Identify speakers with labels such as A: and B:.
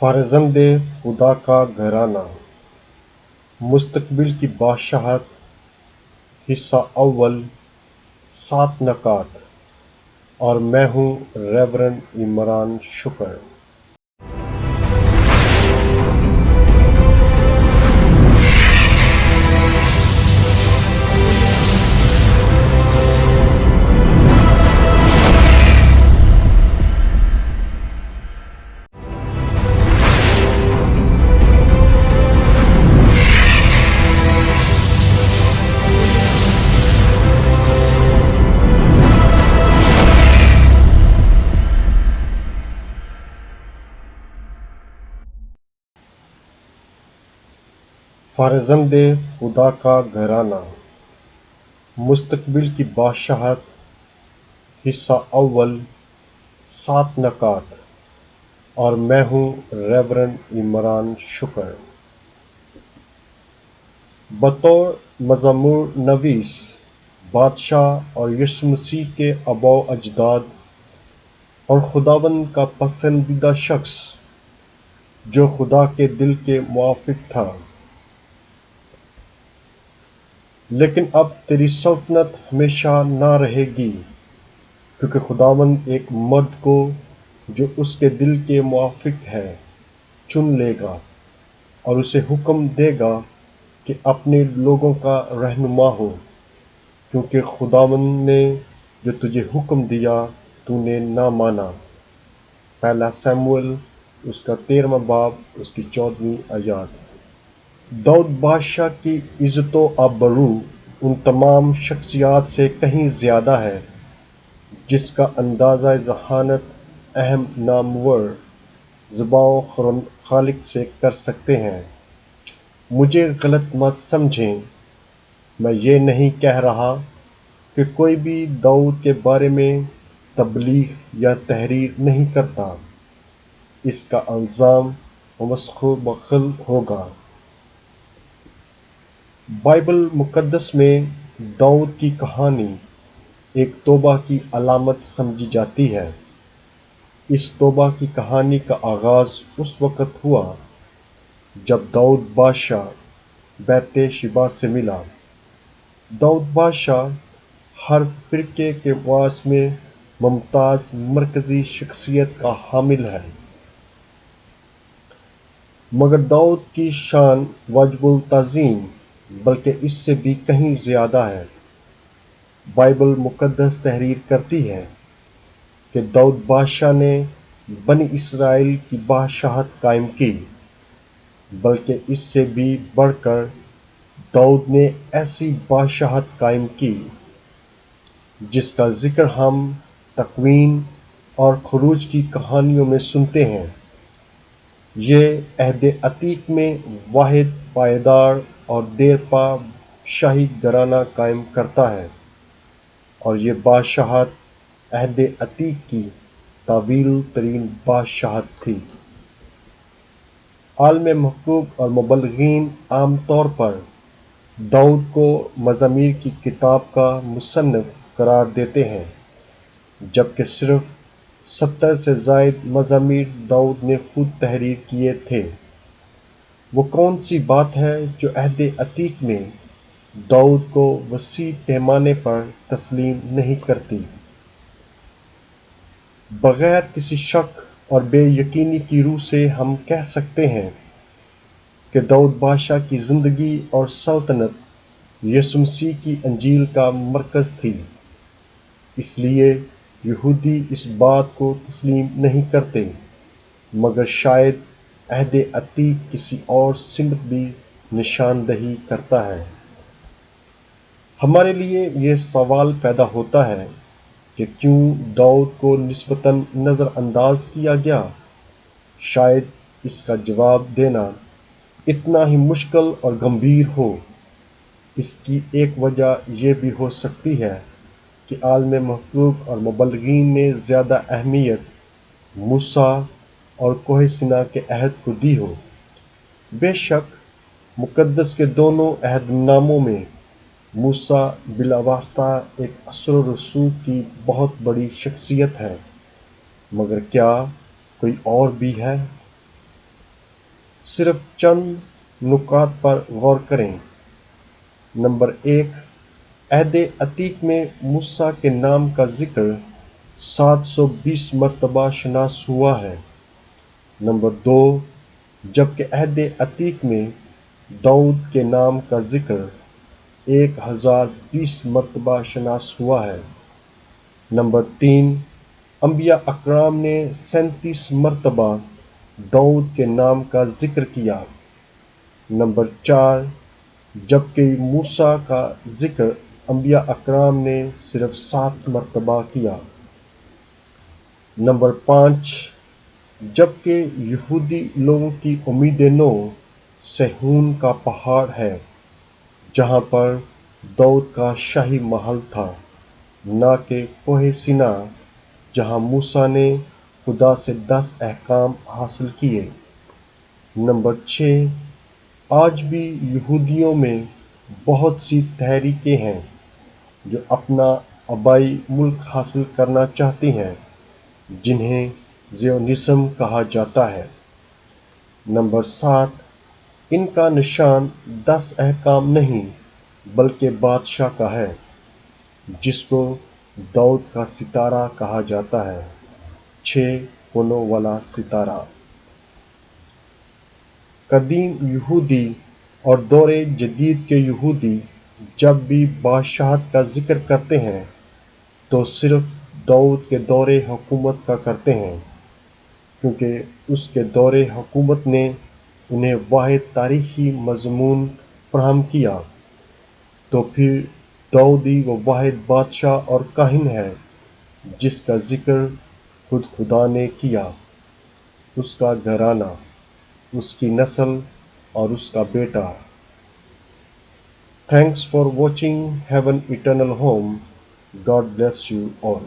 A: فرزند خدا کا گھرانہ، مستقبل کی بادشاہت، حصہ اول، 7 نکات، اور میں ہوں ریورنڈ عمران شکر۔ فرزند خدا کا گھرانہ، مستقبل کی بادشاہت، حصہ اول، 7 نکات، اور میں ہوں ریورنڈ عمران شکر۔ بطور مزمور نویس، بادشاہ اور یسوع مسیح کے آباء و اجداد اور خداوند کا پسندیدہ شخص جو خدا کے دل کے موافق تھا، لیکن اب تیری سلطنت ہمیشہ نہ رہے گی، کیونکہ خداوند ایک مرد کو جو اس کے دل کے موافق ہے چن لے گا اور اسے حکم دے گا کہ اپنے لوگوں کا رہنما ہو، کیونکہ خداوند نے جو تجھے حکم دیا تو نے نہ مانا۔ پہلا سموئیل اس کا 13واں باب اس کی 14ویں آیات۔ داؤد بادشاہ کی عزت و آبرو ان تمام شخصیات سے کہیں زیادہ ہے جس کا اندازہ ذہانت اہم نامور زبان و خالق سے کر سکتے ہیں۔ مجھے غلط مت سمجھیں، میں یہ نہیں کہہ رہا کہ کوئی بھی داؤد کے بارے میں تبلیغ یا تحریر نہیں کرتا، اس کا الزام مستقبل ہوگا۔ بائبل مقدس میں داؤد کی کہانی ایک توبہ کی علامت سمجھی جاتی ہے۔ اس توبہ کی کہانی کا آغاز اس وقت ہوا جب داؤد بادشاہ بیت شیبہ سے ملا۔ داؤد بادشاہ ہر فرقے کے باعث میں ممتاز مرکزی شخصیت کا حامل ہے، مگر داؤد کی شان واجب التعظیم بلکہ اس سے بھی کہیں زیادہ ہے۔ بائبل مقدس تحریر کرتی ہے کہ داؤد بادشاہ نے بنی اسرائیل کی بادشاہت قائم کی، بلکہ اس سے بھی بڑھ کر داؤد نے ایسی بادشاہت قائم کی جس کا ذکر ہم تکوین اور خروج کی کہانیوں میں سنتے ہیں۔ یہ عہد عتیق میں واحد پائیدار اور دیرپا شاہی گھرانہ قائم کرتا ہے، اور یہ بادشاہت عہد عتیق کی طویل ترین بادشاہت تھی۔ عالم حقوق اور مبلغین عام طور پر داؤد کو مزامیر کی کتاب کا مصنف قرار دیتے ہیں، جبکہ صرف 70 سے زائد مزامیر داؤد نے خود تحریر کیے تھے۔ وہ کون سی بات ہے جو عہد عتیق میں داؤد کو وسیع پیمانے پر تسلیم نہیں کرتی؟ بغیر کسی شک اور بے یقینی کی روح سے ہم کہہ سکتے ہیں کہ داؤد بادشاہ کی زندگی اور سلطنت یسوع مسیح کی انجیل کا مرکز تھی۔ اس لیے یہودی اس بات کو تسلیم نہیں کرتے، مگر شاید عہد عتیق کسی اور سمت بھی نشاندہی کرتا ہے۔ ہمارے لیے یہ سوال پیدا ہوتا ہے کہ کیوں داؤد کو نسبتاً نظر انداز کیا گیا؟ شاید اس کا جواب دینا اتنا ہی مشکل اور گمبھیر ہو۔ اس کی ایک وجہ یہ بھی ہو سکتی ہے کہ عالم حقوق اور مبلغین نے زیادہ اہمیت موسیٰ اور کوہ سینا کے عہد کو دی ہو۔ بے شک مقدس کے دونوں عہد ناموں میں موسیٰ بلا واسطہ ایک اثر و رسوخ کی بہت بڑی شخصیت ہے، مگر کیا کوئی اور بھی ہے؟ صرف چند نکات پر غور کریں۔ نمبر 1، عہد عتیق میں موسیٰ کے نام کا ذکر 720 مرتبہ شناس ہوا ہے۔ نمبر 2، جبکہ عہد عتیق میں داؤد کے نام کا ذکر 1020 مرتبہ شناس ہوا ہے۔ نمبر 3، انبیاء اکرام نے 37 مرتبہ داؤد کے نام کا ذکر کیا۔ نمبر 4، جبکہ موسیٰ کا ذکر انبیاء اکرام نے صرف 7 مرتبہ کیا۔ نمبر 5، جبکہ یہودی لوگوں کی امید نو صہیون کا پہاڑ ہے، جہاں پر داؤد کا شاہی محل تھا، نہ کہ کوہ سینا جہاں موسیٰ نے خدا سے 10 احکام حاصل کیے۔ نمبر 6، آج بھی یہودیوں میں بہت سی تحریکیں ہیں جو اپنا آبائی ملک حاصل کرنا چاہتی ہیں، جنہیں زیونزم کہا جاتا ہے۔ نمبر 7، ان کا نشان 10 احکام نہیں بلکہ بادشاہ کا ہے، جس کو داؤد کا ستارہ کہا جاتا ہے، 6 کونوں والا ستارہ۔ قدیم یہودی اور دور جدید کے یہودی جب بھی بادشاہت کا ذکر کرتے ہیں تو صرف داؤد کے دور حکومت کا کرتے ہیں، کیونکہ اس کے دور حکومت نے انہیں واحد تاریخی مضمون فراہم کیا۔ تو پھر داؤد ہی وہ واحد بادشاہ اور کاہن ہے جس کا ذکر خود خدا نے کیا، اس کا گھرانہ، اس کی نسل اور اس کا بیٹا۔ Thanks for watching Heaven Eternal Home. God bless you all.